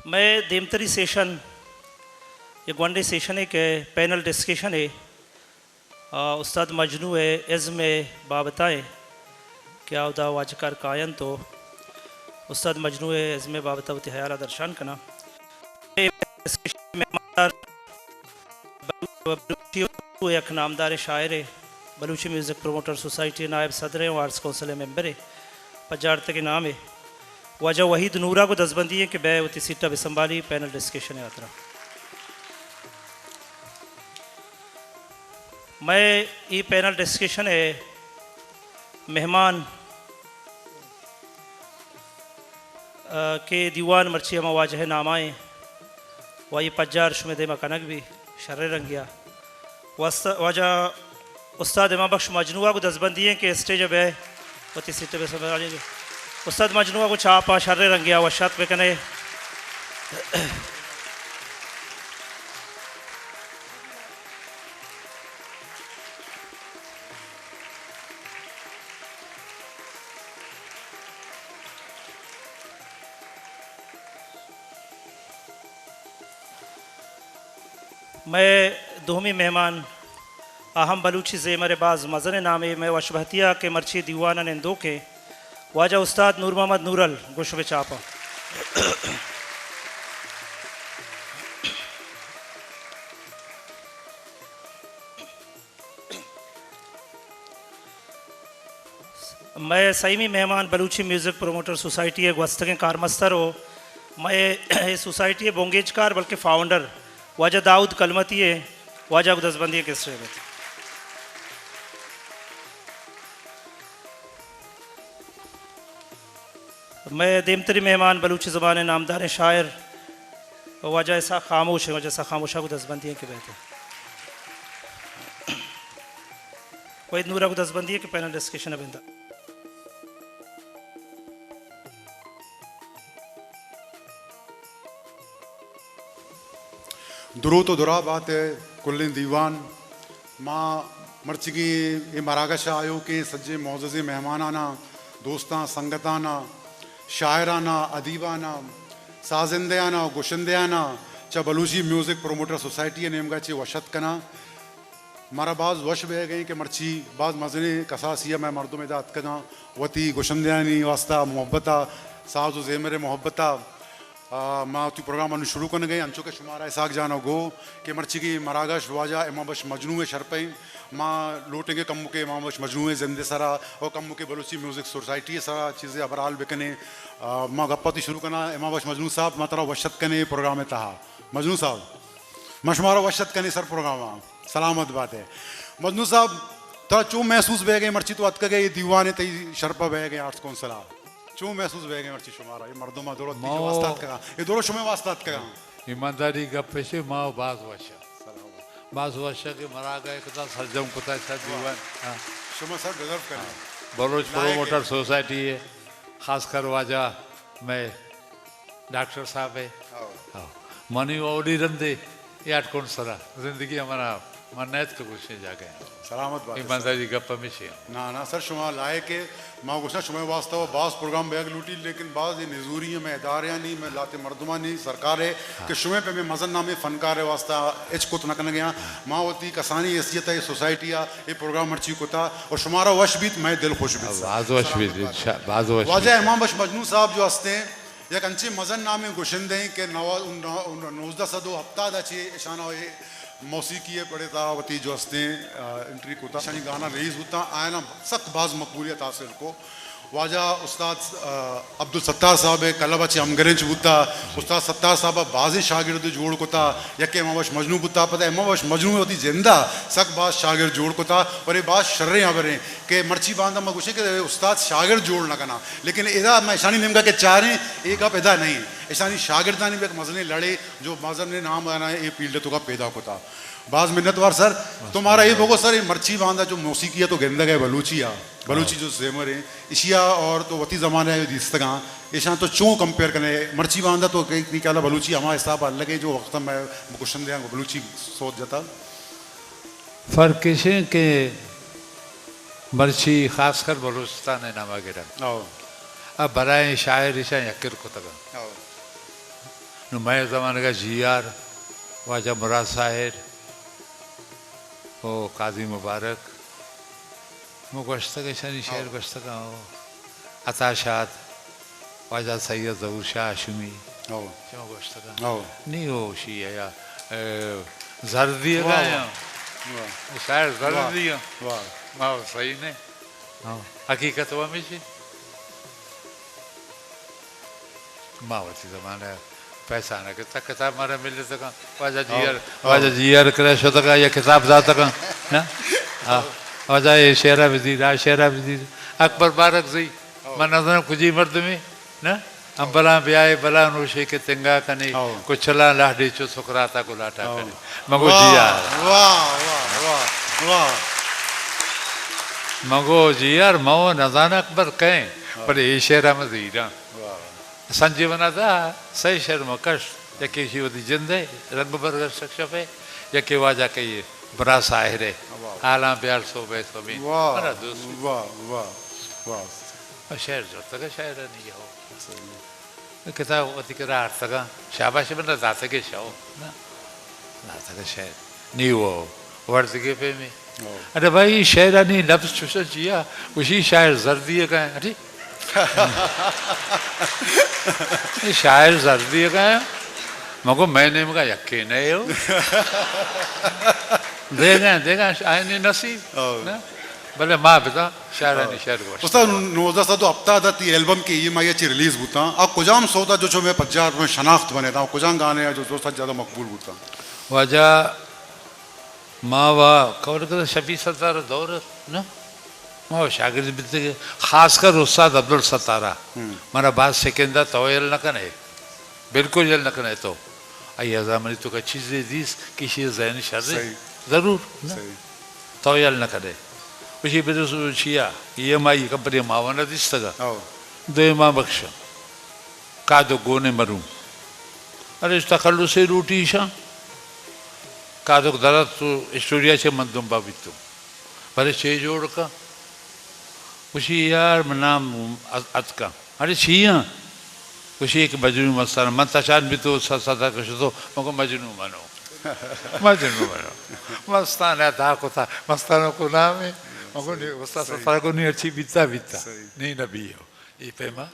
मैं देमतरी सेशन एक one day session है कि पैनल डिस्कशन है उस्ताद मजनू है इज़्म बाबताए क्या उदा वाजकार कायन तो उस्ताद मजनू है इज़्म बाबता हयाला दर्शान कना एक नामदार शायर है बलूची म्यूज़िक प्रोमोटर सोसाइटी नायब सदर है आर्ट्स काउंसिल मेंबर है पजारते के नाम है वजह वहीद नूरा को दसबंदी है कि बै उती सीटा भी संभाली पैनल डिस्कशन यात्रा मैं ये पैनल डिस्कशन है मेहमान के दीवान मर्ची हम वाजह नामाएँ वही पजार शुमेद मकनक भी शर्र रंगिया वजह उस्ताद इमाम बख्श मजनुआ को दसबंदी है कि स्टेज अब है उती सीटे पे संभाली उस्ताद मजनुआ को छापा शर्र रंगिया वशात पे कने मैं दोहमी मेहमान अहम बलूची ज़ेमर बाज़ मज़न नामे मैं वशबहतिया के मर्ची दीवाना निंदो के वाजा उस्ताद नूर मोहम्मद नूरल गुशब चापा मैं सईमी मेहमान बलूची म्यूज़िक प्रोमोटर सोसाइटी वस्तकें कारमस्तर हो मैं सोसाइटी बोंगेजकार बल्कि फाउंडर वाजा दाऊद कलमती है वाजा दसबंदी के स्टेबत मैं देमतरी मेहमान बलूची ज़बान नामदार शायर वजह ऐसा खामोश है वजह ऐसा खामोशा को दसबंदी के बहते कोई नूरा को दसबंदी है कि पैनल डिस्कशन है बिंदा दुरू तो दुरा बात है कुल्लिन दीवान माँ मर्चगी ये मरागश आयो के सज्जे मोज़े मेहमानाना दोस्तां संगताना शायराना अदीबाना साजिंदयाना गुशंदयाना चा बलूची म्यूज़िक प्रोमोटर सोसाइटी नेमगा चे वशत कना मारा बाज वश बह गई कि मर्ची बाज मजने कसासिया मैं मर्दों में दात कना वती गुशंदयानी वास्ता मोहब्बता साजो ज़ेमर मोहब्बता माँ तू प्रोग्राम अनु शुरू कर गई अंचो के शुमारा इसाक जाना गो कि मर्ची की मरागश वाजा इमाबश मजनू शरपई माँ लूटेंगे कम्मु के इमाबश मजनू जिंदे सरा और कम्मु के बलूची म्यूज़िक सोसाइटी सरा चीज़ें अबराल बेकने माँ गप्पा शुरू करना इमाबश मजनू साहब माँ तरा वशत कने प्रोग्राम है तहा मजनू साहब मशमारा वशत कने सर प्रोग्राम सलामत बात है मजनू साहब थोड़ा चू महसूस बह गए मर्ची तो अतक गए दीवाने तई शरपा बह गए आर्ट्स कौंसला चू महसूस बह गए मर्ची शुमारा ये मर्दों में दौलत वास्तात का ये दोनों शुमे वास्तात का ईमानदारी का पेशे माँ बाज वर्षा के मरा गए कता सरजम कता शायद दीवान शुमा सर डिजर्व करें बलोच प्रोमोटर सोसाइटी है खासकर वाजा मैं डॉक्टर साहब है मनी ओडी रंदे याद कौन सरा जिंदगी हमारा मन्नत के कुछ नहीं जाके सलामत बात ईमानदारी का पमिशे ना सर शुमा लाए के माँ गुस्सा शुमे वास्ता हो बास प्रोग्राम बैग लूटी लेकिन बाज ये नजूरी है मैं इदारियाँ नहीं मैं लाते मर्दमा नहीं सरकार है कि शुमे पे मैं मजन नामे फनकार है वास्ता एच कुत नकन गया माँ होती कसानी हैसियत है सोसाइटी ये प्रोग्राम मर्ची कुता और शुमारा वश बीत मैं दिल खुश भी वाजा इमाम बश मजनू साहब जो हंसते हैं एक अंचे मजन नामे गुशिंदे के नौजदा सदो हफ्ता दाचे ईशाना मौसीकी पढ़े था वती जो हंसते एंट्री कोता शानी गाना रिलीज होता आया ना सख्त बाज मकबूलियत हासिल को वाजा उस्ताद अब्दुल सत्तार साहब है कल बच्चे अमगरेंच बुता उस्ताद सत्तार साहब बाजी शागिर्द जोड़ कोता यके इमामश मजनू बुता पता इमामश मजनू होती जिंदा सक बाज शागिर्द जोड़ कोता और ये बात शर्रे यहाँ बरे के मर्ची बांधा मैं कुछ के उस्ताद शागिर्द जोड़ ना करना लेकिन इधर मैं ईशानी निमका के चारें एक आप इधर नहीं ईशानी शागिर्दानी भी एक मजने लड़े जो मजहब ने नाम आना ये फील्ड तो का पैदा होता बाज मिन्नतवार सर तुम्हारा ये बोगो सर ये मर्ची बांधा जो मौसीकी है तो गेंदा गए बलूचिया बलूची जो जेमर है इशिया और तो वती ज़माने है दिस्तगा ईशान तो चूँ कंपेयर करने मर्ची बांधा तो कहीं क्या बलूची हमारे हिसाब अलग है जो वक्त में कुशन दिया बलूची सोच जाता फ़र्क है कि मर्ची खासकर बलूचिस्तान है नामा गिरा अब बराए शायर ईशा यकिर को तक नुमाया ज़माने का GR ख्वाजा मुराद साहिर वो काजी मुबारक वो गश्त के शनि शहर गश्त का हो अताशात ख्वाजा सैयद ज़हूर शाह हाशमी आओ क्यों गश्त का आओ नहीं हो शी है या जर्दी का या शायर जर्दी है वाह हाँ सही ने हाँ हकीकत हुआ मिशी मावती ज़माना पैसा ना कितना किताब मारे मिले तक वाजा जीआर क्रैश होता का या किताब जाता का ना हाँ वाजा ये शेरा वज़ीर शेरा वज़ीर अकबर बारक जी मन नज़र खुजी मर्द में ना अंबला ब्याह बला नोशे के तिंगा कने कुछला लाडे चो सुकराता को लाटा करे मगो जीआर वाह वाह वाह वाह मगो जीआर मो नज़ान अकबर कहें पर ये शेरा वज़ीर संजीवना था सही शर्म कश यके शिवती जिंदे रंग बरगर शख्शफे यके वाजा के ये बड़ा साहिर है आला प्यार सो बे सो में बड़ा दोस्त वाह वाह वाह शहर जो तक शायर नहीं हो किताब अति करा अर्थ का शाबाश बना दाते के शाओ ना दाते के शायर नहीं वो वर्ड के पे में अरे भाई शायरा नहीं लफ्ज़ चुसा जिया उसी शायर जर्दी का है अरे ये शायर जर्दी का है मगर मैंने मगा यकीन है यो देगा शायर नहीं नसीब ना भले माँ बता शायर नहीं शायर को उस्ताद नोज़ा सा तो हफ्ता दा ती एल्बम की EMI अच्छी रिलीज बुता अब कुजाम सौदा जो मैं पंजाब में शनाख्त बने था कुजाम गाने जो दोस्त ज़्यादा मकबूल बुता वजह माँ वाह कवर कर शफी सतारा दौर ना माँ शागिर्द बिते के खासकर उस्ताद अब्दुल सतारा मारा बात सेकेंडा तोयल न कने बिल्कुल जल न कने तो आई ज़माने तो का चीज़ें दीस किसी ज़हन शर्रे ज़रूर तोयल न करे उसी पे तो शिया EMI कंपनी मावना दिस तक दो माँ बख्श का दो गोने मरूं अरे इस तकल्लु से रूटी शां का दो दरद तो स्टूडियो से मंदुम बाबितु पर छे जोड़ का उसी यार नाम अतका अरे छिया उसी एक मजनू मस्ताना मन तशान भी तो सदा कुछ तो मगर मजनू मानो मस्ताना था को था मस्तानों को नाम है मगर नहीं उस्ताद सतारा को नहीं अच्छी बीता नहीं नबी हो ये पेमा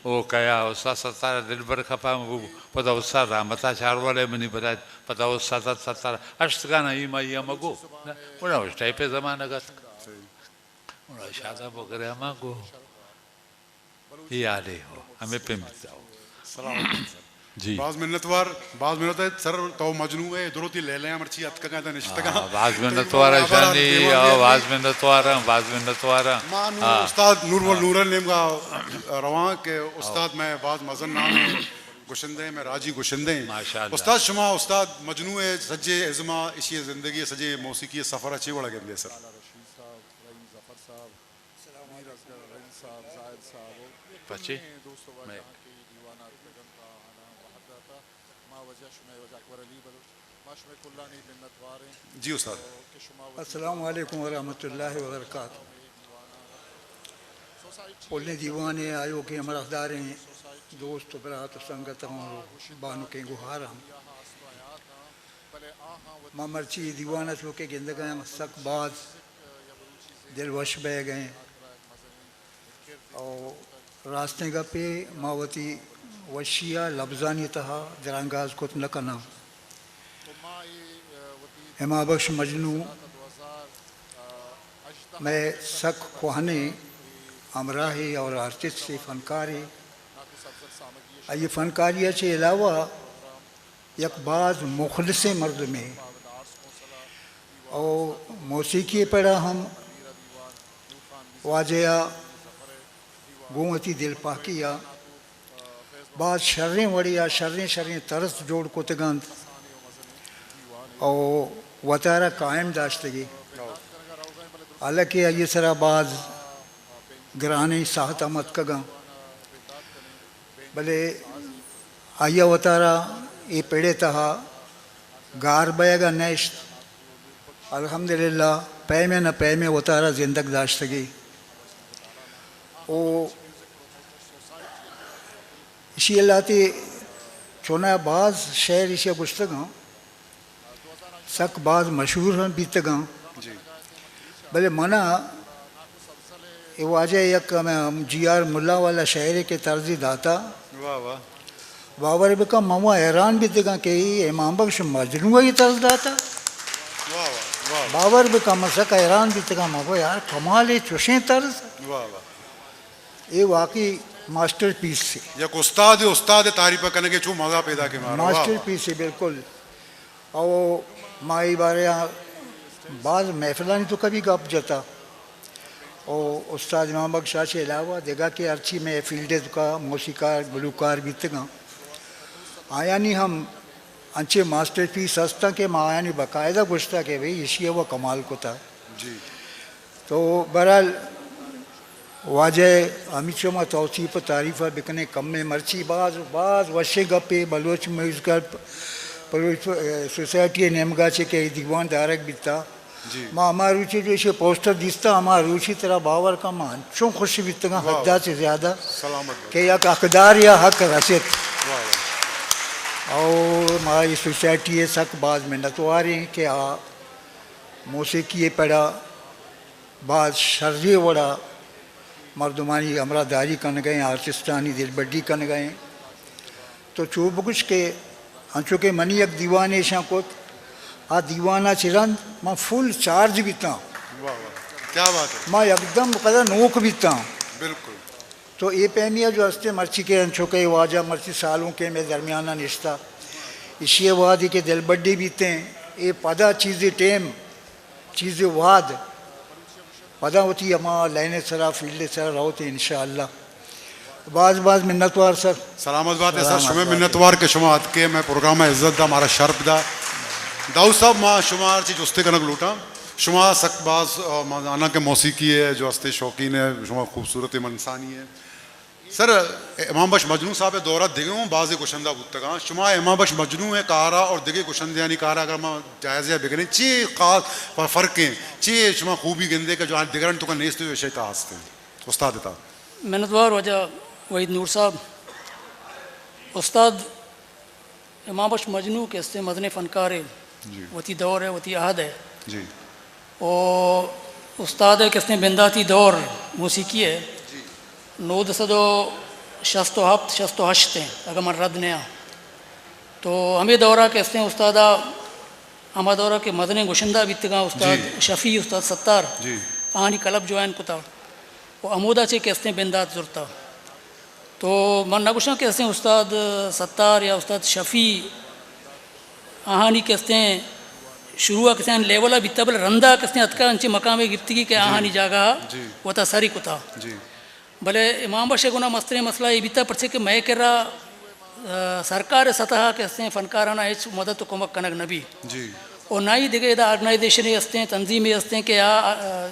वो क्या उस्ताद सतारा दिल भर खपा वो पता उस्ताद रामता चार वाले मनी बता पता उस्ताद सतारा अष्ट गाना EMI मगो ना उस टाइप पे ज़माना का शादा वगैरह मांगो ये आले हो हमें पे मिलता हो जी बाज मिन्नत सर तो मजनू है दुरुती ले लें मर्ची अत का था निश्चित का बाज मिन्नतवार शानी बाज मिन्नतवार मानू उस्ताद नूरवल नूरल नेम का रवां के उस्ताद मैं बाज मजन नाम है गुशिंदे में राजी गुशिंदे उस्ताद शुमा उस्ताद मजनू है सज्जे इज़्मा इसी ज़िंदगी सज्जे मौसीकी सफ़र अच्छी बड़ा के सर बच्चे जी उस्ताद अस्सलाम वालेकुम व रहमतुल्लाहि व बरकातहू बोलने दीवाने आयो के अमरदारें दोस्त बरात संगत बानु के गुहार हम माँ मर्ची दीवाना तो के गिंदगा सकबाज दिल वश बह गए और रास्ते का पे मावती वशिया लफ्जानी तहा दरंगाज को न करना हिमा बख्श मजनू मैं सक खुहाने हमराही और आर्टिस्ट से फनकारी ये फनकारिया के अलावा यकबाज मुखलिस मर्द में और मौसीकी पढ़ा हम वाजया गोमती दिल पाकिया बाद शर्रें वड़िया शर्रें तरस जोड़ को तगंद और वतारा कायम दाश्तगी हालांकि ये सराबाज ग्राने साहत अमत कगा भले आया वतारा ये पेड़े तहा गार बयगा नेश्त अल्हम्दुलिल्लाह पै में न पै में वतारा जिंदग दाश्तगी ओ इसी लाते चोना बाज शहर इसे गुस्तगा सक बाज मशहूर हैं बीतगा जी भले मना ये वाजे एक GR मुल्ला वाला शहर के तर्जी दाता वाह वाह बाबर बेका मवा हैरान भी तगा के इमाम बख्श मजनू ही तर्ज दाता वाह वाह बाबर बेका मसक हैरान भी तगा मगो यार कमाल है चुशे तर्ज वाह वाह ये वाकई मास्टर पीस से एक उस्ताद तारीफ करने के चू मजा पैदा के मारा मास्टर पीस है बिल्कुल और माई बारे बाज महफिलानी तो कभी गप जाता और उस्ताद इमाम बख्श शाह के अलावा देखा कि अर्ची में फील्ड का मौसीकार गुलूकार भी तगा आया नहीं हम अच्छे मास्टर पीस हंसता के माँ आया नहीं बाकायदा गुस्ता के भाई इसी वो कमाल को था जी तो बहरहाल वाजह हमीशा में तौसीफ़ तारीफ़ बिकने कम में मर्ची बाज वशे गपे बलोच म्यूजिकल सोसाइटी नेमगा चे के दीवान दारक बिता जी माँ हमारा रुचि जो इसे पोस्टर दिसता हमारा रुचि तरह बावर का मान चो खुशी बितगा हद्दा से ज़्यादा सलामत के या अकदार या हक रसियत वाह वाह और हमारी सोसाइटी है सक बाज में नतवारे के मौसीकी पढ़ा बाज शर्जी वड़ा मर्दमानी अमरादारी कन गए आर्टिस्टानी दिलबड्डी कन गए तो चूबकुश के हंचो के मनी एक दीवाने शां को आ दीवाना चिरंद मां फुल चार्ज बीता वाह वाह क्या बात है मां एकदम कदर नोक बीता बिल्कुल तो ये पैमिया जो हस्ते मर्ची के हंचो के वाजा मर्ची सालों के में दरमियाना निश्ता इसी वादी के दिलबड्डी बीते ये पदा चीज़ें टेम चीज़ें वाद पदा होती अमा लाइन सरा फील्ड सरा रहो थे इंशाअल्लाह बाज मिन्नतवार सर सलामत बात है सर शुमे मिन्नतवार के शुमा हद के मैं प्रोग्राम में इज्जत दा हमारा शर्फ दा दाऊद साहब माँ शुमार चीज उस्ते कनक लूटा शुमा सकबाज माना के मौसीकी है जो हस्ते शौकीन है शुमा खूबसूरत मनसानी है सर इमाम बख्श मजनू साहब दौरा दिगे हूँ बाज़ कुशंदा बुतगा शुमा इमाम बख्श मजनू है कारा और दिगे कुशंद यानी कारा अगर मैं जायज़ बिगड़े चे खास फ़र्क हैं चे शुमा खूबी गेंदे का जो आज दिगरन तो का नेस्त हुए शैता हंसते हैं उस्ताद था मेहनतवार वजह वहीद नूर साहब उस्ताद इमाम बख्श मजनू के इससे मदन फ़नकार है वती दौर है वती आहद है जी और उस्ताद है किसने बिंदाती दौर मौसीकी है नोद सदो शस्तो हफ्त शस्तो हश्त हैं अगर मन रद नया तो हमें दौरा कहते हैं उस्तादा हमारा दौरा के मदन गुशंदा बितगा उस्ताद शफ़ी उस्ताद सत्तार जी आनी कलब ज्वाइन कुता वो अमोदा चे कहते हैं बिंदात जुरता तो मन नगुशा कहते हैं उस्ताद सत्तार या उस्ताद शफ़ी आहानी कहते हैं शुरू कहते हैं लेवला बिता बल रंदा कहते हैं अतका अंचे मकाम गिफ्तगी के आहानी जागा वो था सारी कुता जी भले इमाम बख्श गुना मसले मसला ये बीता पड़े कि मैं कह रहा सरकार सतह कहते हैं फ़नकाराना हिच मदद तो कुमक कनक नबी जी और ना ही दिखे ऑर्गेनाइजेशन हंसते हैं तंजीमें हंसते हैं कि या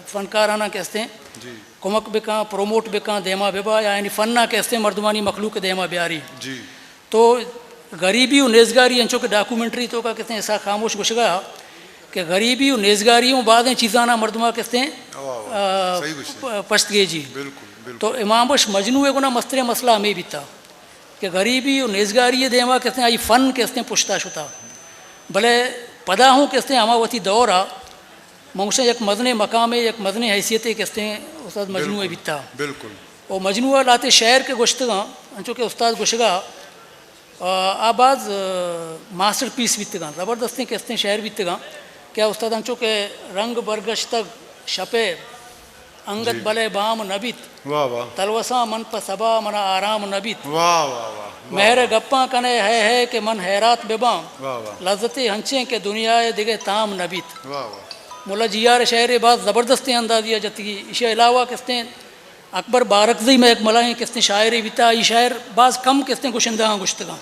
फ़नकाराना कहते हैं जी कुमक बिका प्रोमोट बिका देमा बेबा यानी फ़न्ना कहते हैं मर्दमानी मखलूक देमा ब्यारी जी तो गरीबी और नेजगारी अंचों के डॉक्यूमेंट्री तो का कहते हैं ऐसा खामोश गुशगा कि गरीबी और नेजगारियों बाद चीज़ाना मर्दमा कहते हैं सही गुस्से पश्तगे जी बिल्कुल तो इमाम बख्श मजनू है गुना मसले मसला हमें बीता कि गरीबी और नेजगारी देमा कहते हैं आई फ़न कहते हैं पुश्ता शुता भले पदा हूँ कहते हैं हमावती दौर आ मौसे एक मदन मकाम है एक मदन हैसियत कहते हैं उस्ताद मजनू है बीता बिल्कुल और मजनू लाते शहर के गुश्तगा अंचो के उस्ताद गुशगा आबाज मास्टर पीस बीतगा ज़बरदस्ती कहते हैं शहर बीतगा क्या उस्ताद अंचो के रंग बरगश तक शपे अंगत बले बाम नबित वाह वाह तलवसा मन पर सबा मना आराम नबित वाह वाह वाह मेहर गप्पा कने है कि मन हैरात बेबाम वाह वाह लज्जते हंचे के दुनिया दिगे ताम नबित वाह वाह मुला जियार शहर बात ज़बरदस्ती अंदाजिया जतगी इसके अलावा किसने अकबर बारकजी में एक मलाई किसने शायरी बिता ये शायर बाज कम किसने गुशंदा गुश्तगा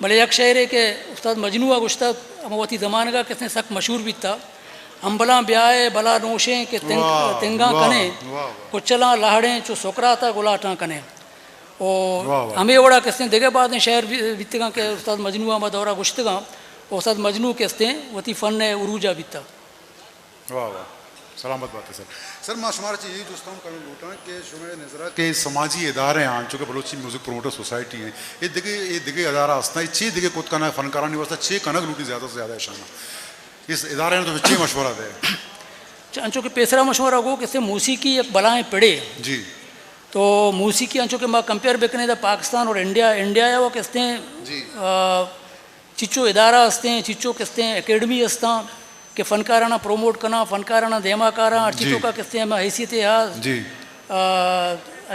भले एक शायर है कि उस्ताद मजनू गुश्ता अमवती ज़मान का किसने सक मशहूर बिता अम्बला ब्याए बला नोशें के तिंगा कने कुचला लहड़ें चो सोकराता गुलाटा कने और हमें वड़ा किसने देखे बाद शहर बितगा के उस्ताद मजनू दौरा गुश्तगा उस्ताद मजनू किसने वती फ़न उरूजा बिता वाह वाह सलामत बात है सर। सर मैं शुमार यही दोस्तों कभी लूटा कि शुमार नजरा के समाजी इदारे हैं चूँकि बलोची म्यूजिक प्रोमोटर सोसाइटी हैं ये दिगे अदारा हंसना छः दिगे कुछ कना फनकारा नहीं वास्ता छः कनक लूटी ज़्यादा से ज़्यादा शाना इस इदारे ने तो छः मशवरा दे अंचो के पेसरा मशवरा को किससे मौसीकी एक बलाएं पड़े जी तो मौसीकी अंचो के माँ कंपेयर बेकने दा पाकिस्तान और इंडिया या वो किसते जी चिच्चो इदारा हंसते हैं चिच्चो किसते एकेडमी हंसता कि फनकाराना प्रोमोट करना फनकाराना देमाकारा चितो का किसते हैं हैसियत है जी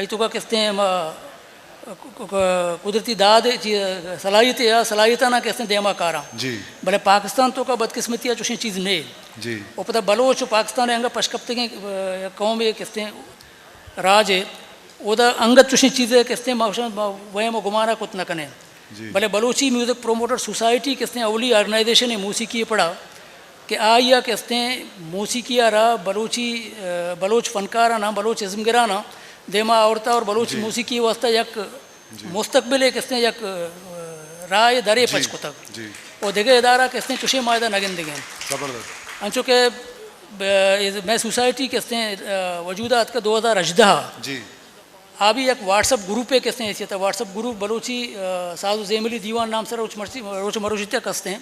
तो का किसते हैं कुदरती दाद सलाहियत है सलाहियता ना किसते देमाकारा जी भले पाकिस्तान तो का बदकिस्मती है चुशी चीज़ नहीं जी और पता बलोच पाकिस्तान अंग पशकप्ते के कौम है किसते राज है उधर अंगत चुशी चीज़ें किसते वह गुमारा कुछ न कने भले बलोची म्यूज़िक प्रोमोटर सोसाइटी किसते अवली ऑर्गेनाइजेशन है मौसीकी पढ़ा कि आया किसते मौसीकिया रहा बलोच फनकारा ना बलोच इज़्मगिरा ना देमा औरता और बलोच मौसीकी वास्ता यक मुस्तकबिल है किसते यक राय दरे पच को तक और देखे इदारा किसते चुशे मायदा नगिन दिगे जबरदस्त अंचो के मैं सोसाइटी किसते वजूदात का 2018 जी अभी एक व्हाट्सअप ग्रुप है किसने ऐसी था व्हाट्सअप ग्रुप बलोची साजु ज़ेमिली दीवान नाम से रोच मरोशित्या कसते हैं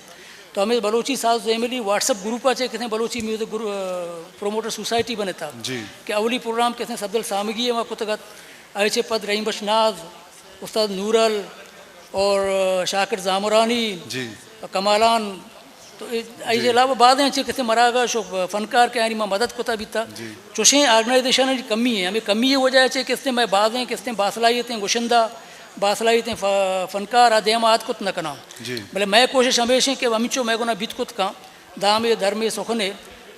तो हमें बलोची साजु ज़ेमिली व्हाट्सअप ग्रुप अच्छे कितने बलोची म्यूज़िक प्रोमोटर सोसाइटी बने था जी कि अवली प्रोग्राम कितने सब्दल सामगी है वहाँ कुतगत अयचे पद रहीम बशनाज उस्ताद नूरल और शाकिर जामरानी जी कमालान तो ऐसे अलावा बाद हैं कितने मरागा शो फनकार के यानी मदद को भी था चुशे ऑर्गेनाइजेशन की कमी है हमें कमी ये वजह है किसने मैं बाद हैं किसने बासलाहियतें गुशंदा बासलाहियतें फनकार आदेमात कुत न कना भले मैं कोशिश हमेशा कि अमिचो मैं को ना बीत कुत का दामे धर्मे सुखने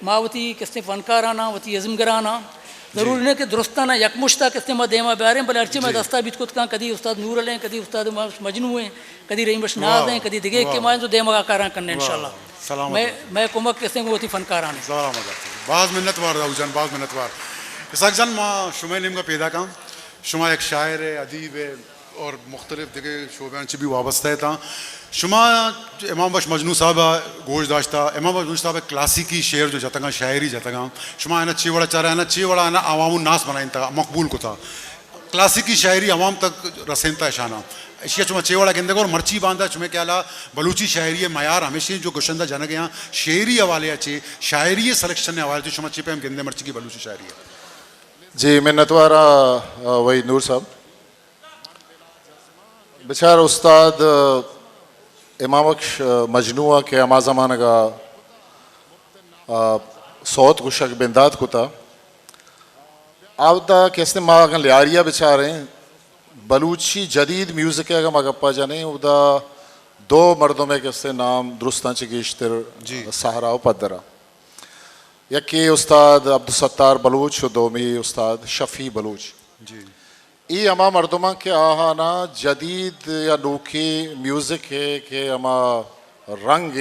मावती किसने फनकाराना वती यज़मगराना ज़रूरी नहीं कि दुरुस्ताना यकमुश्ता किसने मैं देमा ब्यारे भले अर्चे मैं दस्ता बीत कुत का कदी उस्ताद नूरल हैं कदी उस्ताद मजनू हैं कदी रहीम बशनाज हैं कदी दिगे के मायन तो देमा कारा करने इंशाल्लाह मैं कुमक किसने को होती फनकाराना बाज़ मिन्नतवार दाऊजान बाज़ मिन्नतवार इसाक जान माँ शुमा निम का पैदा काम शुमा एक शायर है अदीब है और मुख्तलिफ जगह शोबे से भी वाबस्ता है था शुमा इमाम बख्श मजनू साहब गोश दाश्ता इमाम बख्श मजनू साहब क्लासिकी शेर जो जतगा शायरी जतगा शुमा है ना चे वड़ा चाह रहा है ना चे वड़ा है ना आवाम नास बनाइन था मकबूल को था क्लासिकी शायरी अवाम तक रसेंता शाना इशिया चुमा चे वड़ा गेंदे और मर्ची बांधा चुमे क्या ला बलूची शायरी मैार हमेशा जो गुशंदा जनक यहाँ शेरी हवाले अच्छे शायरी सलेक्शन हवाले थे शुमा चे पे हम गेंदे मर्ची की बलूची शायरी है जी मिन्नतवारा वही नूर साहब बेचारा उस्ताद इमाम बख्श मजनुआ के अमा ज़माना का सौत गुशक बिंदात को था आवता कैसे माँ लियारिया बेचारे बलूची जदीद म्यूज़िक है मगप्पा जाने उदा दो मर्दों में कैसे नाम दुरुस्तान चिकिश्तर सहारा पदरा यके उस्ताद अब्दुल बलूच दोमी उस्ताद शफ़ी बलूच जी ये अमा मर्दमा के आहाना जदीद या नोखे म्यूज़िक है कि अमा रंग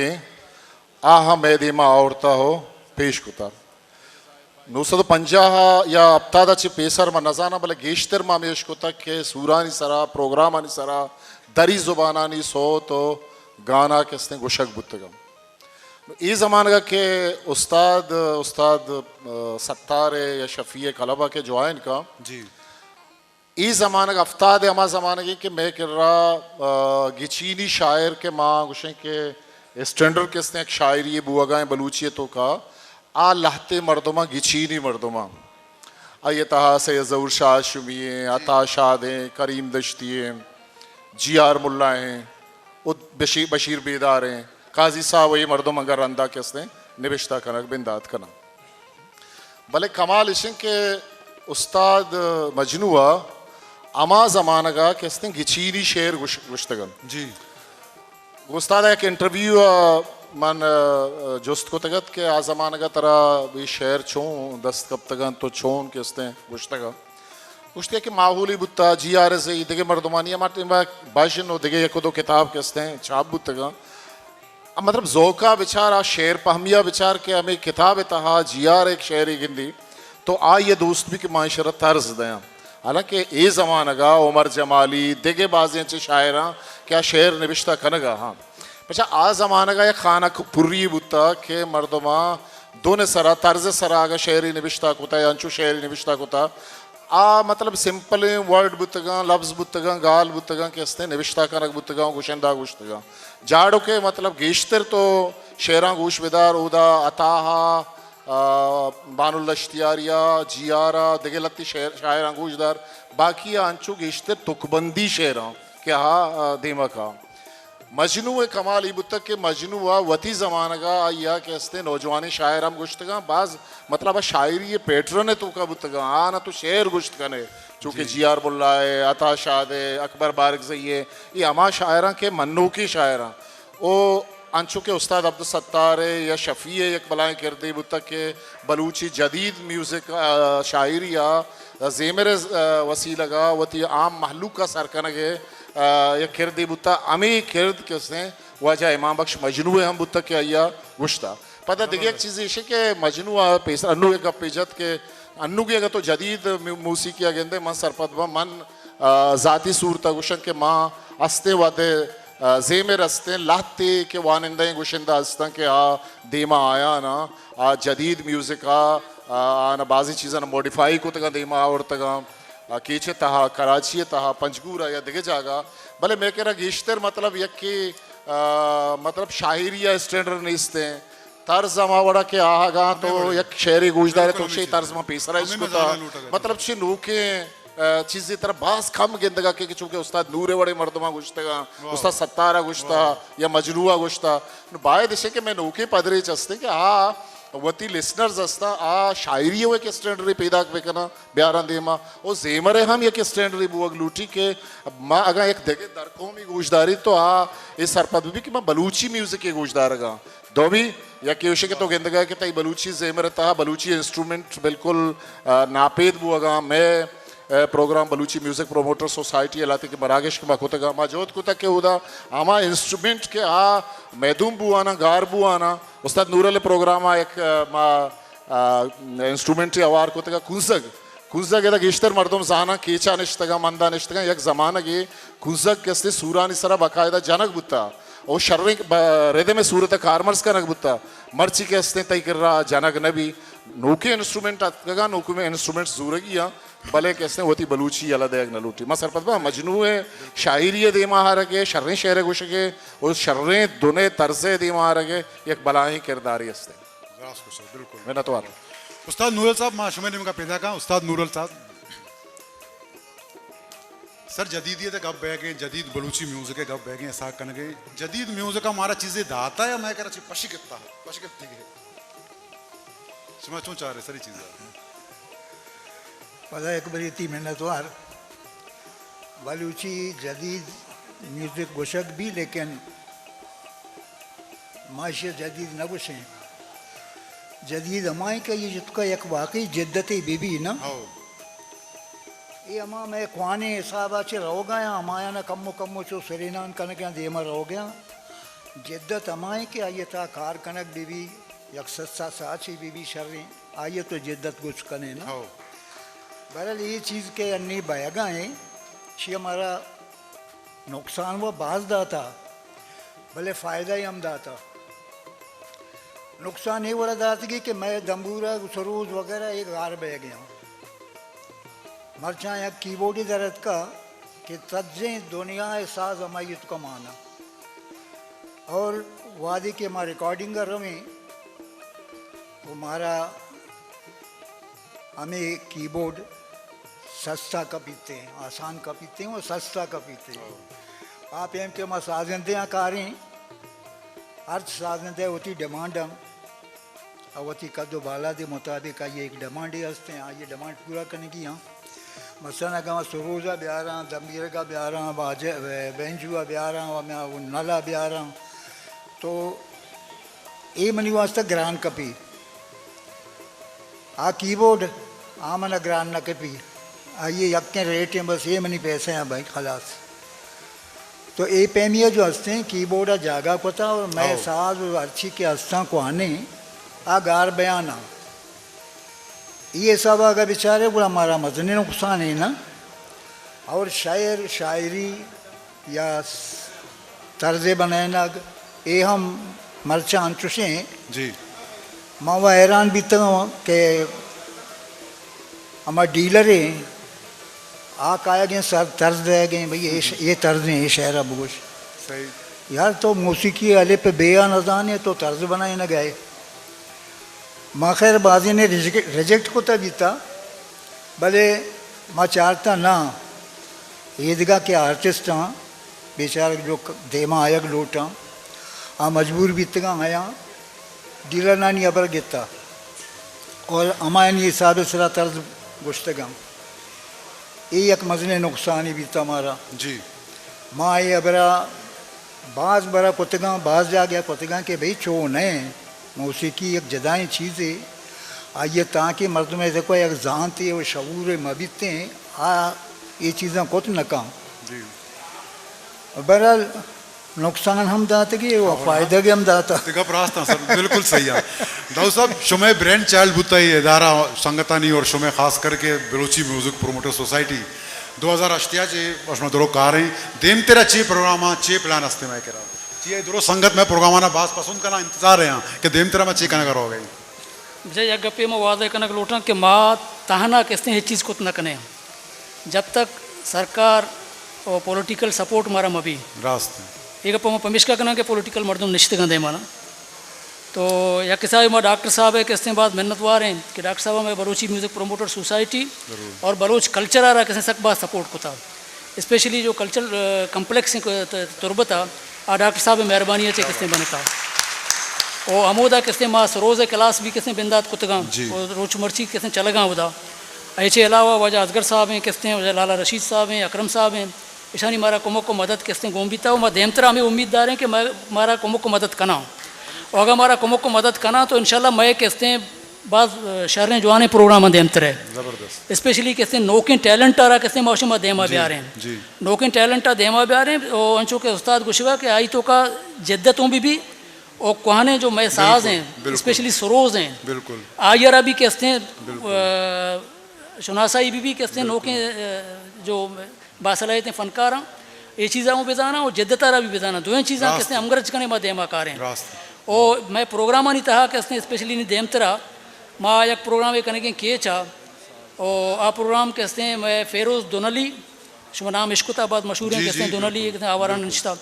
आहा मैदीमा औरता हो पेश कुता 950 या अब्तादा चे पेसर मा नजाना भले गेश्तर मा मेश कुता के सूरानी सरा प्रोग्रामानी सरा दरी जुबानानी सो तो गाना किसने गुशक बुतगम ये ज़माना के उस्ताद सत्तार या शफ़ी कलबा के जोआन का जी इस ज़माने का अफ्ताद अमा ज़माने की कि मैं कर रहा गिचीनी शायर के माँ गुशे के स्टैंडर्ड किसने एक शायरी बुआगाएँ बलूचियतों का आ लहते मर्दमा गिचीनी मर्दमा ये तहा से ज़ऊर शाह शुमिये अता शाद हैं करीम दश्ती हैं GR मुल्ला हैं बशीर बेदार हैं काजी साहब वही मर्दम अगर रंदा किसने निबिश्ता कनक बिंदात कना भले कमाल इशन के उस्ताद मजनुआ अमा ज़माना का किसने गिचीनी शेर गुश्तगन जी उस्ताद एक इंटरव्यू मन जोस्त को तगत के आ ज़माना का तरह भी शेर छों दस्त कब तगन तो छों किसने गुश्तगा गुश्ते कि माहौली बुत्ता GR से दिगे मर्दमानिया मार्टे बाशिन दिगे एक दो किताब किसने छाप बुत्तगा मतलब जोका बेचारा शेर पहमिया बेचार के हमें किताब तहा GR एक शेर गिंदी तो आ ये दोस्त भी कि माशरत तर्ज दया हालांकि ये ज़माना का उमर जमाली दिगे बाज़ें चे शायरा क्या शेर निबिश्ता कनगा हाँ अच्छा आ ज़माना का ये खाना पुर्री बुत्ता के मर्दमा दोने सरा तर्ज सरा आगा शेरी निविष्टा कुता या अंचु शेरी निविष्टा कुता आ मतलब सिंपल वर्ड बुतगा लफ्ज बुतगा गाल बुतगा के हस्ते निविष्टा कनक बुतगा गुशंदा गुश्तगा जाड़ो के मतलब गेश्तर तो शेरा गुश विदार उदा अताहा बानुल लश्तियारिया जियारा दिगलती शायर अंगूशदार बाकी अंचु गेश्तर तुकबंदी शेरा क्या हा देमा का मजनू कमाल इबुतक के मजनू वा वती ज़माना का या के हस्ते नौजवानी शायर हम गुश्तगा बाज मतलब शायरी ये पैटर्न है तो का बुतगा हाँ ना तो शेर गुश्त कने चूँकि जियार बुल्ला है अता शाद है अकबर बारिक ज़इए ये अमा शायरा के मन्नू की शायरा ओ अंशु के उस्ताद अब्दुल सत्तार है या शफ़ी है एक बलाएँ किरदे बुतक के बलूची जदीद म्यूज़िक शायरी या ज़ेमर वसीला का वती आम महलूक का सरकनगे या किरदे बुता अमी किरद के उसने वजह इमाम बख्श मजनू है हम बुता के आया गुश्ता पता देखिए एक चीज़ ऐसे के मजनू पैसा अन्नू के पेजत के अन्नू की अगर तो जदीद मूसीकी अगेंदे मन सरपत मन ज़ाती सूरत गुशन के माँ अस्ते वादे ज़ेमे रस्ते लाते के वानिंदा गुशिंदा हस्ता के देमा आया ना जदीद म्यूज़िक ना बाज़ी चीज़ें ना मॉडिफाई को तक देमा और तक कीचे तहा कराची तहा पंचगूरा या दिखे जागा भले मैं कह रहा गेश्तर मतलब यक की मतलब शायरी या स्टैंडर्ड नहीं तर्ज मावड़ा के आगा तो यक शेरी गुजदार तो शे तर्ज में पेसरा इसको था मतलब शे नूके चीज़ तरह बास कम गेंदगा के चूँकि उस्ताद नूरे बड़े मर्दमा गुश्तेगा उस्ताद सत्तारा गुश्ता या मजरूआ गुश्ता बाय दिशे के मैं नूके पदरे चस्ते कि वती लिसनर्स असता शायरी हुए के स्टैंडर्ड पैदा बेकना ब्यारा देमा ओ ज़ेमर हम ये के स्टैंडर्ड बुआ लूटी के माँ अगर एक देखे दरकों में गुजदारी तो इस सरपद भी कि मैं बलूची म्यूजिक के गुजदार गा दो भी या केवशे के तो गेंदगा के तई बलूची ज़ेमर था बलूची इंस्ट्रूमेंट बिल्कुल नापेद बुआ मैं program Baluchi music promoter society अलाते के मरागेश के मखोतगा मजोद को तक के उदा आमा इंस्ट्रूमेंट के मैदूम बुआना गार बुआना उस्ताद नूरल प्रोग्राम एक इंस्ट्रूमेंट आवार को तक कुंजग एदा गेश्तर मर्दम जाना केचा निश्तगा मंदा निश्तगा एक जमाना के कुंजग के सूरा निसरा बकायदा जनक बुत्ता और शर्रे रेदे में सूरत कारमर्स का नक बुत्ता मर्ची के हस्ते तय कर रहा जनक नबी नोके इंस्ट्रूमेंट अतगा नोके में इंस्ट्रूमेंट जूरगिया भले कैसे होती बलूची अला देग न लूटी मैं सरपत बा मजनू है शायरी देमा हार के शर्रे शहर गुश के और शर्रे दोने तर्जे देमा हार के एक बलाई किरदारी हस्ते बिल्कुल मैं ना तो उस्ताद नूरल साहब मां शुमेन का पैदा का उस्ताद नूरल साहब सर जदीदियत गप बह गए जदीद बलूची म्यूजिक के गप बह गए ऐसा कन गए जदीद म्यूजिक का हमारा चीजें दाता है मैं कह रहा पशिकता है पशिकती है समझ क्यों चाह रहे सारी चीजें पता एक बड़ी थी मेहनत वार बलूची जदीद म्यूजिक गुशक भी लेकिन माशे जदीद न गुशें जदीद अमाई का ये जितका एक वाकई जिद्दत बीबी ना ये अमा मैं खुआने हिसाब आचे रहो गया अमाया ना कम्मो चो सरीनान कनक देमा रहो गया जिद्दत अमाई के आइए था कार कनक बीबी यक सत्सा साची बीबी शर्रे आइए तो जिद्दत गुश कने ना बहरहाल ये चीज़ के अन्नी बयागा है शी हमारा नुकसान वो बाज दाता भले फ़ायदा ही हम दाता नुकसान ये वाला दातगी कि मैं दम्बूरा सरूज वगैरह एक गार बह गया मरचा या कीबोर्ड दर्द का कि तज्जे दुनिया साज अमायत का माना और वादी के हमारे रिकॉर्डिंग कर रहे वो हमारा हमें कीबोर्ड सस्ता का पीते हैं आसान का पीते हैं और सस्ता का पीते हैं आप एम के हम साजंदे कारें अर्थ साजंदे होती डिमांड हम और होती कदो बाला के मुताबिक ये एक डिमांड ही हंसते हैं ये डिमांड पूरा करने की यहाँ मसलन अगर सरोजा ब्याह रहा दमीर का ब्याह रहा बाजे बेंजुआ ब्याह रहा मैं नला ब्याह रहा तो ये मनी वास्ते ग्रान कपी कीबोर्ड आमना ग्रान न कपी ये यक्के रेट हैं बस ये मनी पैसे हैं भाई खलास तो ए पैमिया जो हंसते हैं कीबोर्ड जागा पता और मैं साज और अर्ची के हंसता को आने गार बयाना ये सब अगर बेचारे बुरा हमारा मजने नुकसान है ना और शायर शायरी या तर्जे बनाना ये हम मरचा अंचुशे जी मां वह हैरान भी था कि हमारे डीलर हैं आ काया गए सर तर्ज रह गए भाई ये तर्ज है ये शहरा बोश सही यार तो मौसीकी अले पे बेयान अजान है तो तर्ज बनाए न गए माँ खैर बाजी ने रिजेक्ट को था बीता भले माँ चाहता ना ईदगाह के आर्टिस्ट हाँ बेचारा जो देमा आयक लोटा आ मजबूर बीतगा आया डीलर नानी अबर गिता और अमायनी हिसाब सरा तर्ज गुश्तगा ये एक मजने नुकसान ही बीता हमारा जी माँ ये अबरा बाज बरा कुतगा बाज जा गया कुतगा के भाई चो न मौसीकी एक जदाई चीज़ है आइए ताकि मर्द में देखो एक जानते वो शऊर मबीते हैं आ ये चीज़ें कुछ न काम जी बहरहाल नुकसान हम दाते कि वो फ़ायदा के हम दाता तिगप रास्ता सर बिल्कुल सही है दाऊ साहब शुमे ब्रांड चाइल्ड बुताई इदारा संगतानी और शुमे खास करके बलोची म्यूजिक प्रोमोटर सोसाइटी 2008 चे उसमें दरो कार हैं देम तेरा चे प्रोग्राम चे प्लान हस्ते मैं कह रहा चे दरो संगत में प्रोग्राम आना बास पसंद करना इंतजार है कि देम तेरा मैं चे कना करो गई जय अगपे में वादे कनक लोटा कि माँ तहना किसने ये चीज़ को न कने जब तक सरकार और पॉलिटिकल सपोर्ट मारा मभी रास्ते एक मैं पमिश्का करना के पॉलिटिकल मर्दम निश्चित गंदे माना तो या किसा माँ डॉक्टर साहब है किसने बाद मेहनतवार हैं कि डॉक्टर साहब में बलोची म्यूज़िक प्रोमोटर सोसाइटी और बलोच कल्चर आ रहा किसने सक बात सपोर्ट को था स्पेशली जो कल्चर कम्प्लेक्स तुरबता आ डॉक्टर साहब मेहरबानी है किसने बनता और अमोदा किसने माँ सरोज क्लास भी किसने बिंदात कुतगा और रोच मर्ची किसने चलगा उदा ऐसे अलावा वजह असगर साहब हैं किसने वजह लाला रशीद साहब हैं अकरम साहब हैं ईशानी मारा कुमो को मदद किसने गोम्बिता हो मैं देमतरा में उम्मीदवार हैं कि मैं मारा कुमो को मदद करना और अगर हमारा कुमो को मदद करना तो इंशाल्लाह मैं किसने बाद शहरें जवाने प्रोग्राम देमतरे जबरदस्त स्पेशली किसने नौकिन टैलेंट आ रहा किसने मौसम में देमा भी आ रहे हैं जी नौकिन टैलेंट आ देमा भी आ रहे हैं और अंशों के उस्ताद गुशवा के आई तो का जिद्दतों भी और कुहाने जो मैं साज हैं स्पेशली सरोज हैं बिल्कुल आयरा भी कहते हैं शुनासाई भी कहते हैं नौके जो बासलायत फनकार हैं ये चीज़ें बेजाना और जिद्दतारा भी बेजाना दोनों चीज़ें कहते हैं अमगरज करने में देमा कार हैं रास्ते और मैं प्रोग्राम नहीं था कहते हैं स्पेशली नहीं देमतरा माँ एक प्रोग्राम करने के किए चाह और आ प्रोग्राम कहते हैं मैं फेरोज़ दोनली शुभ नाम इश्कुताबाद मशहूर हैं कहते हैं दोनली कहते हैं आवारा निश्ता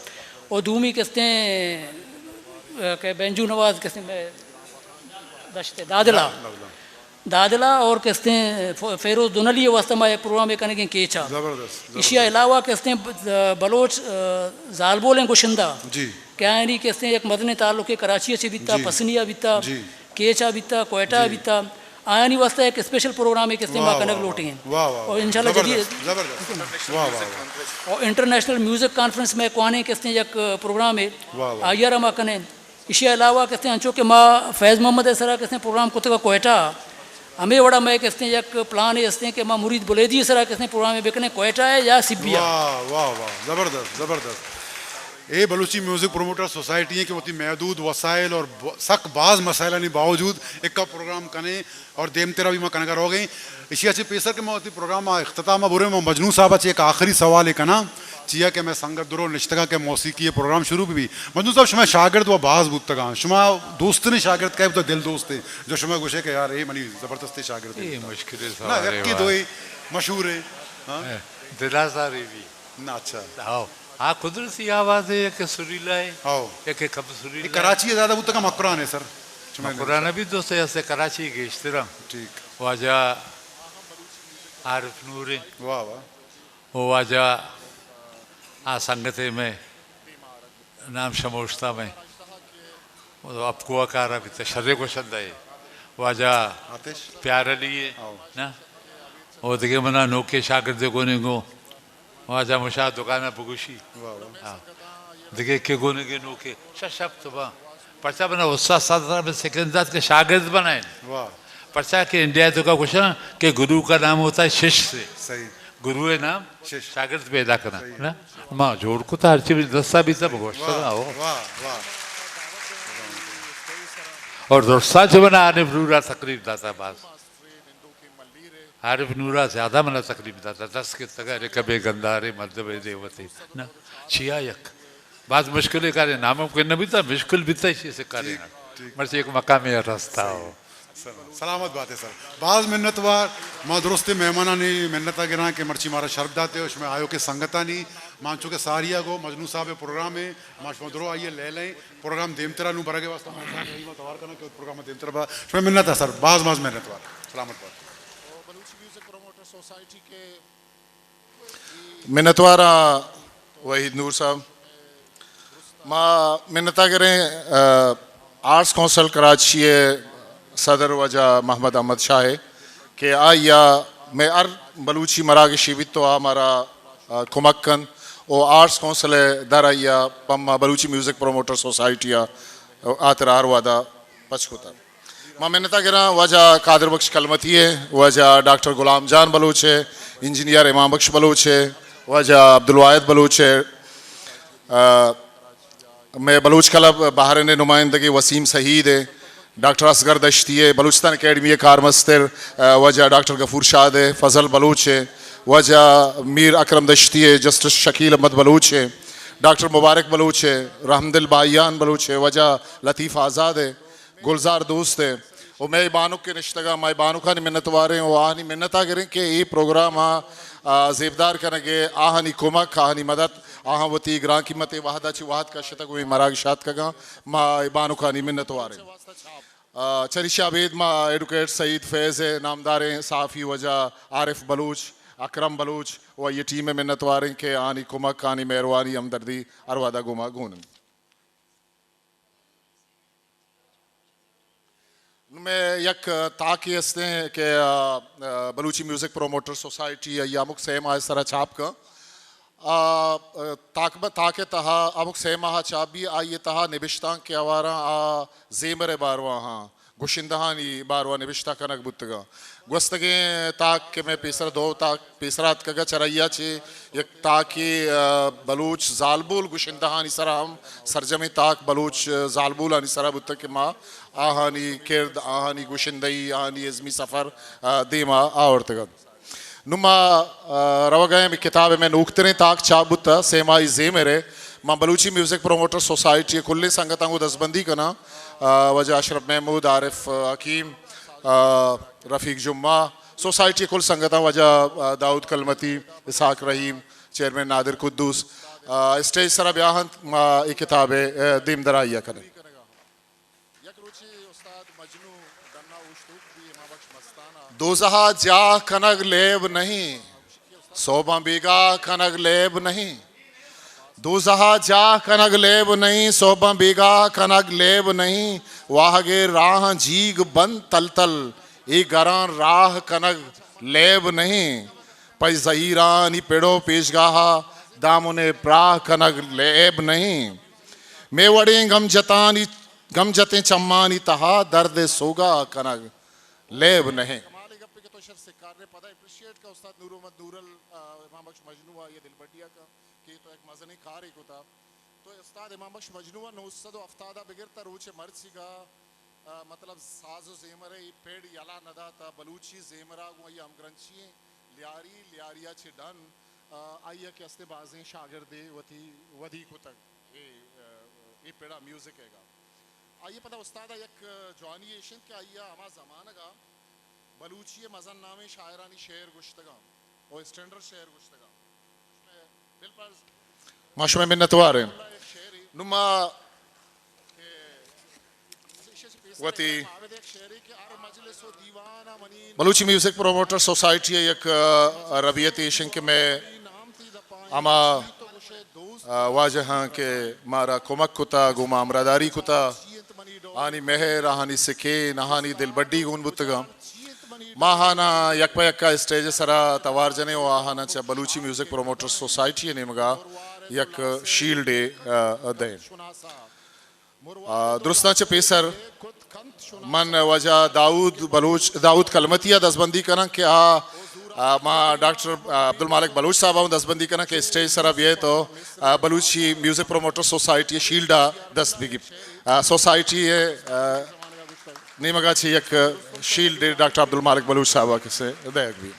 और दूमी कहते हैं के बेंजू नवाज कहते हैं दश्ते दादला दादला और कहते हैं फेरोज़ दोनली वास्ते में प्रोग्राम करने के किए चाह जबरदस्त इसके अलावा कहते हैं बलोच जालबोल हैं गुशिंदा जी क्या नहीं कहते हैं एक मदन ताल्लुक के कराची से बीता पसनिया बीता जी केचा बीता कोयटा बीता आया नहीं वास्ते एक स्पेशल प्रोग्राम है किसने माँ कनक लोटे हैं वाह वाह और इंशाल्लाह जदीद जबरदस्त वाह वाह और इंटरनेशनल म्यूजिक कॉन्फ्रेंस में कुआने किसने एक प्रोग्राम है वाह आयर माँ कने इसके अलावा कहते हैं अंचो के माँ फैज़ मोहम्मद सरा कहते हैं प्रोग्राम कुत्ते का कोयटा हमें बड़ा मैं कहते हैं एक प्लान है इसने कि माँ मुरीद बुलेदी सरा कहते हैं प्रोग्राम में बिकने कोयटा है या सिबिया वाह वाह वाह जबरदस्त जबरदस्त ये बलूची म्यूज़िक प्रोमोटर सोसाइटी है कि वो महदूद वसाइल और सक बाज़ मसाइल नहीं बावजूद एक का प्रोग्राम कने और देम तेरा भी मैं कनकर हो गई इसी अच्छे पेशर के मैं प्रोग्राम अख्ताम बुरे में मजनू साहब अच्छे एक आखिरी सवाल है कना चिया के मैं संगत दुरो निश्तगा के मौसीकी ये प्रोग्राम शुरू भी मजनू साहब शुमा शागिर्द व बाज बुतगा शुमा दोस्त ने शागिर्द कहे तो दिल दोस्त है जो शुमा गुशे के यार ये मनी ज़बरदस्त शागिर्द ये मुश्किल ना की दो मशहूर है दिलासारी भी ना अच्छा आओ हाँ कुदरती आवाज़ है एक सुरीला है आओ एक कब सुरीला कराची है ज़्यादा बुतगा मकरान है सर कुरान भी दोस्त ऐसे कराची के इस तरह ठीक वाजा आरिफ नूर वाह वाह वो वाजा आ संगते में नाम शमोश्ता में वो आपको आकारा भी तशर्रे को शंदा है वाजा आतिश प्यार लिए ना वो देखे मना नौके शागिर्दे को निगो वाजा मुशा दुकाना पुगुशी वाह वाह हाँ देखे के गोने के नौके शब तो बा पर्चा बना उस्ताद साहब में सेकंदात के शागिर्द बनाए वाह पर्चा के इंडिया तो का कुछ ना कि गुरु का नाम होता है शिष्य से सही गुरु है नाम शिष्य। शागिर्द पैदा करना ना माँ जोड़ को तो हर चीज दस्ता भी सब गोश्त हो वाह वाह और दोस्ता जो बना आरिफ नूरा तकरीब दाता बाज आरिफ नूरा ज्यादा मना तकरीब दाता 10 के तगरे कबे गंदारे मर्दबे देवते ना छिया यक बात मुश्किल कार्य नामों के नबी था मुश्किल भी था इसी से कार्य मर्ची एक मकामी रस्ता हो सलामत बात है सर बाज मिन्नतवार मां दुरुस्ती मेहमानानी मिन्नता गिरा के मर्ची मारा शर्फ दाते उसमें आयो के संगतानी मां चुके सारिया को मजनू साहब प्रोग्राम में मां शुद्रो आइए ले लें प्रोग्राम देमतरा नु बरगे वास्ता तवार करना के प्रोग्राम देमतरा बा उसमें मिन्नत है सर बाज मिन्नतवार सलामत बात बलूची म्यूजिक प्रोमोटर सोसाइटी के मिन्नतवारा वहीद नूर साहब मां मिन्नता करें आर्ट्स काउंसिल कराची सदर वजह मोहम्मद अहमद शाह के आया मैं अर बलूची मराग शिवित तो हमारा कुमक्कन ओ आर्ट्स काउंसिल दर आया पम्मा बलूची म्यूजिक प्रोमोटर सोसाइटी आतरार वादा पचकोता मां मिन्नता गिरा वजह कादर बख्श कलमती है वजह डॉक्टर गुलाम जान बलूच है इंजीनियर इमाम बख्श बलूच है वजह अब्दुल वाहिद बलूच है मैं बलूच क्लब बाहर ने नुमाइंदगी वसीम शहीद है डॉक्टर असगर दश्ती है बलूचिस्तान अकेडमी कार मस्तर वजह डॉक्टर गफूर शाद है फजल बलूच है वजह मीर अकरम दश्ती है जस्टिस शकील अहमद बलूच है डॉक्टर मुबारक बलूच है रहमदिल बायान बलूच है वजह लतीफ़ आज़ाद है गुलजार दोस्त है और मैं बानुक के निश्तगा माई बानुका मिन्नतवारें वो आनी मिन्नता करें कि ये प्रोग्राम जेबदार करेंगे आहनी कुमक आहनी मदद आहा वती ग्रां कीमत वाहदा ची वाहद का शतक हुई मराग शात का माँ बानुका मिन्नतवारें चरिशा आबेद माँ एडवोकेट सईद फैज़ है नामदार साफ़ी वजह आरिफ बलूच अकरम बलूच व ये टीम में मिन्नतवारें के आनी कुमक आनी मेहरबानी हमदर्दी अरवादा गुमा गुन मैं यक ताकि हंसते हैं कि बलूची म्यूज़िक प्रोमोटर सोसाइटी या मुख सेम आज सरा छाप का ताके तहा अमुक सेमा चाबी आइए तहा निबिश्ता के आवारा जेमर बारवा हाँ गुशिंदहानी बारवा निबिश्ता कनक बुतगा गुस्तगे ताक के मैं पेसर दो ताक पेसरात कगा चरैया चे एक ताकि बलूच जालबुल गुशिंदहानी सरा हम सरजमे ताक बलूच जालबुल आनी सरा बुतक के माँ आहानी किरद आहानी गुशिंदई आहानी इज़मी सफ़र देमा आवरतगा नुमा रवगए में किताब में नूकतरे ताक चाबुता सेमाई जे मेरे मां बलूची म्यूज़िक प्रोमोटर सोसाइटी कुल्ले संगतां को दसबंदी कना वजह अशरफ महमूद आरिफ हकीम रफ़ीक जुम्मा सोसाइटी कुल संगतां वजह दाऊद कलमती इसहाक रहीम चेयरमैन नादिर कुद्दूस स्टेज सरा ब्याहन ये किताब दीम दराइया कने दोजहा जा कनग लेब नहीं सोबा बीगा कनग लेब नहीं दोजहा जा कनग लेब नहीं सोबा बीगा कनग लेब नहीं वाहगे राह जीग बंद तल तल ए गरान राह कनग लेब नहीं पै जहीरानी पेड़ो पेशगाहा दामुने प्राह कनग लेब नहीं मेवड़े गम जते चम्मानी तहा दर्द सोगा कनग लेब नहीं उस्ताद नूरुमद नूरल इमाम बख्श मजनुआ ये दिलबटिया का कि तो एक मजनी कार एक होता तो उस्ताद इमाम बख्श मजनुआ नौसद अफ्तादा बिगिरता रूचे मर्द सीगा मतलब साजो ज़ेमरे पेड़ यला नदा था बलूची ज़ेमरा गो ये हम ग्रंची लियारी लियारिया छे डन आइया के अस्ते बाजें शागिर्दे वती वधी को तक ये पेड़ा म्यूजिक हैगा आइए पता उस्तादा एक जवानी एशियन के आइया हमा ज़माना का बलूची मजन नामे शायरानी शेर गुश्तगा और स्टैंडर्ड शेर गुश्तगा दिल पर माशूम मिन्नतवार है नुमा वती बलूची म्यूजिक प्रोमोटर सोसाइटी एक रबियत एशियन के मैं अमा वाजह के मारा कुमक कुता गुमा अमरादारी कुता आनी मेहर आहानी सिके नहानी दिल बड्डी गुन बुतगा माहाना यक्पा यक्का स्टेज सरा तवार जने वो आहाना चा बलूची म्यूजिक प्रोमोटर सोसाइटी ने मगा यक शील्ड दे दुरुस्ता चे पेसर मन वजह दाऊद कलमतिया दसबंदी करना कि माँ डॉक्टर अब्दुल मालिक बलूच साहब दसबंदी करना कि स्टेज सरा भी है तो बलूची म्यूजिक प्रोमोटर सोसाइटी शील्डा दस बिगी सोसाइटी है नीमगा ची एक शील्ड डॉक्टर अब्दुल मालिक बलूच साहब से देख भी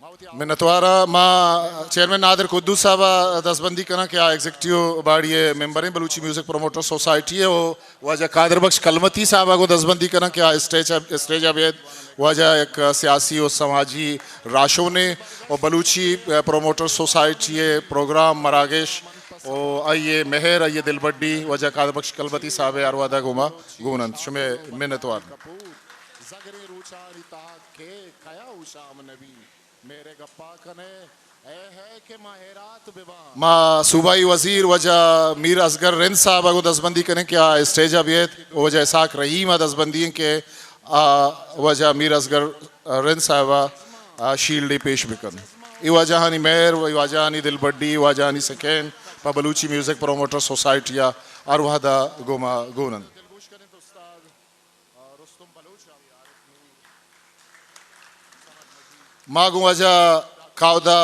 मिन्नतवारा मां चेयरमैन नादिर कुद्दूस साहब दसबंदी करा क्या एग्जीक्यूटिव बाड़िए मेंबर हैं बलूची म्यूजिक प्रोमोटर सोसाइटी है वो वजह कादर बख्श कलमती साहब को दसबंदी करा क्या स्टेज अवैध वजह एक सियासी और समाजी राशों ने और बलूची प्रोमोटर सोसाइटी प्रोग्राम मरागेश और आइए मेहर आइए दिलबड्डी वजह कादर बख्श कलमती साहब अरवादा गुमा गुनंद शुमे मिन्नतवार माँ सूबाई वजीर वजह मीर असगर रिंद साहब को दसबंदी करें क्या स्टेज अबियत वजह इसाक रहीम दसबंदी के वजह मीर असगर रिंद साहब शील्ड पेश बिकन ये वजहानी मेहर वजहानी दिलबड्डी वजहानी सकेन पा बलूची म्यूजिक प्रोमोटर सोसाइटी और वहदा गुमा गुनंद माँ गु वजह काउदा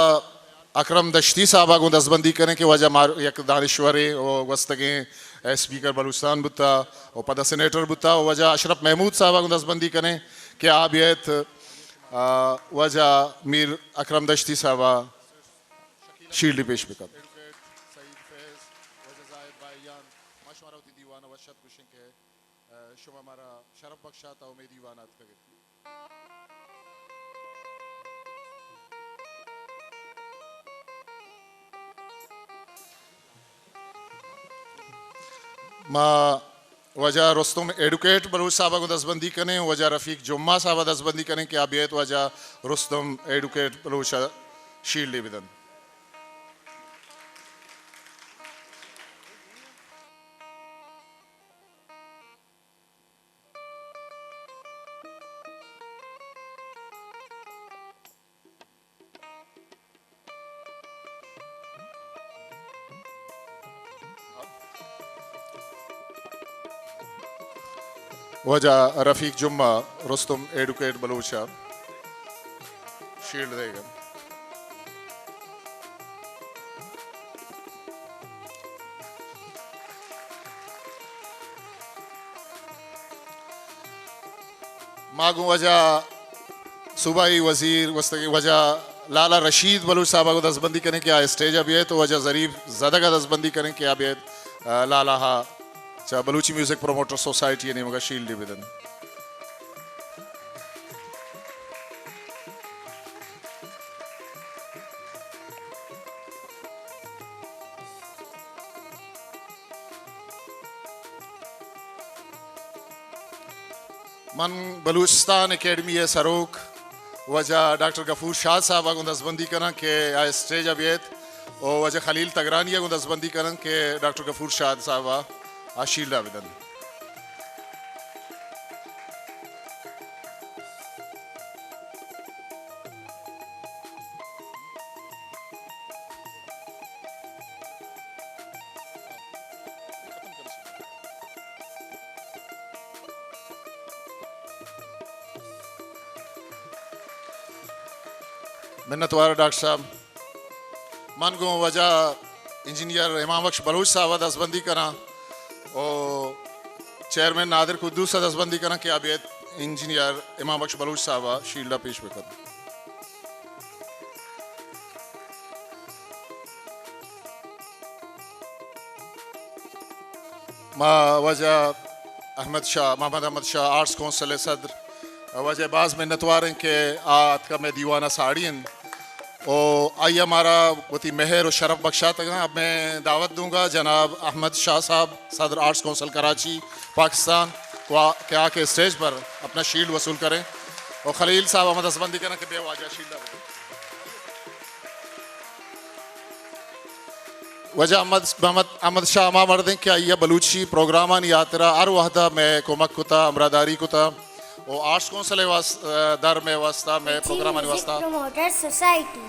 अकरम दश्ती साहबा को दसबंदी करें कि वजह मार एक दानिश्वरे और वस्तगे स्पीकर बलूचिस्तान बुता और पदा सेनेटर बुता और वजह अशरफ महमूद साहबा को दसबंदी करें कि आबियत वजह मीर अकरम दश्ती साहबा शील्ड पेश बिका माँ वजह रुस्तुम एडुकेट बलूच साहबा को दसबंदी करें वजह रफ़ीक जुम्मा साहबा दसबंदी करें कि आबियत वजह रुस्तुम एडुकेट बलूच शील्ड बिदन वजह रफ़ीक जुम्मा रुस्तुम एडुकेट बलूचा शील्ड देगा मागू वजह सूबाई वजीर वस्तगी वजह लाला रशीद बलूच साहबा को दसबंदी करें क्या स्टेज अभी है तो वजह ज़रीफ ज़्यादा का दसबंदी करें क्या अभी लाला हा चा बलूची म्यूजिक प्रोमोटर सोसाइटी ने मगर शील्ड विदन मन बलूचिस्तान एकेडमी है सरोक वजह डॉक्टर गफूर शाह साहब को दसबंदी करें के स्टेज अबियत और वजह खलील तगरानिया को दसबंदी करें के डॉक्टर गफूर शाह साहब शील्ड आवेदन मिन्नतवार डॉक्टर साहब मन को वजह इंजीनियर इमाम बख्श बलूच साहब दसबंदी करा और चेयरमैन नादिर कुद्दूस दसबंदी करा कि आबियत इंजीनियर इमाम बख्श बलूच साहब शील्ड पेश बेकर माँ वजह मोहम्मद अहमद शाह आर्ट्स कौंसिल सदर वजह बाज़ मिन्नतवार के आत का मैं दीवाना साड़ियन और आइए हमारा वती मेहर और शरफ बख्शा तक अब मैं दावत दूंगा जनाब अहमद शाह साहब सदर आर्ट्स कौंसिल कराची पाकिस्तान को के आके स्टेज पर अपना शील्ड वसूल करें और खलील साहब अहमद दसबंदी करें कि बेवाजा शील्ड वजह अहमद शाह अमा मर्दें क्या यह बलूची प्रोग्राम यात्रा अर वहदा में कोमक कुता अमरादारी कुता और आर्ट्स कौंसिल दर में वास्ता में प्रोग्राम वास्ता प्रोमोटर सोसाइटी